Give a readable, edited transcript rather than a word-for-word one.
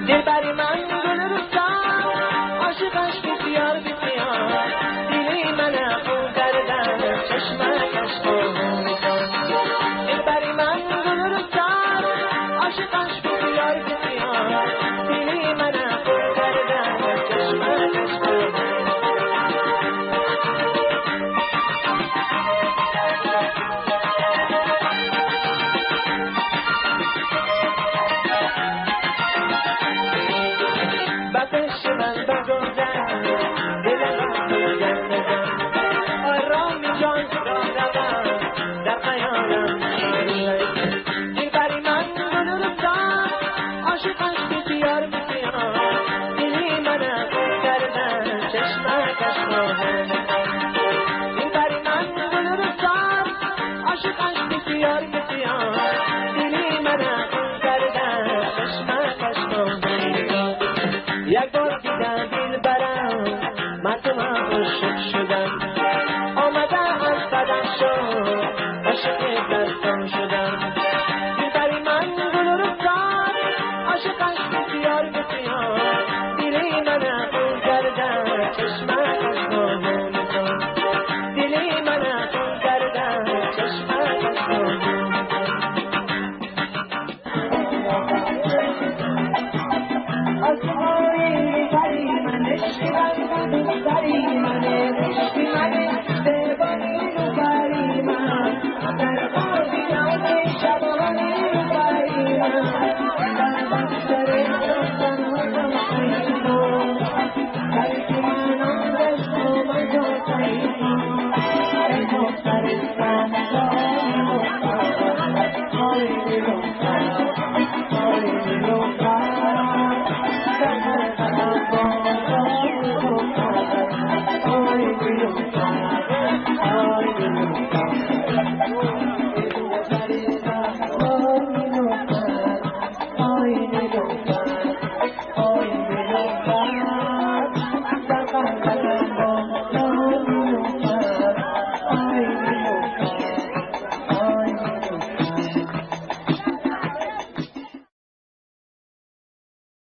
دلبری من گل رفتم عاشقش بسیار بسیار دلی من خون کردن چشمکش خون دلبری من گل رفتم عاشقش بسیار بسیار دلی من خون کردن چشمکش خون یک بار دیدم دلبرم مردم عاشق شدم آمدم از بدن شد عاشق دستم شدم دلبری من گل رفتم عاشقش بسیار بسیار دلی من خون کردن چشمکش خون دلی من خون کردن چشمکش خون Don't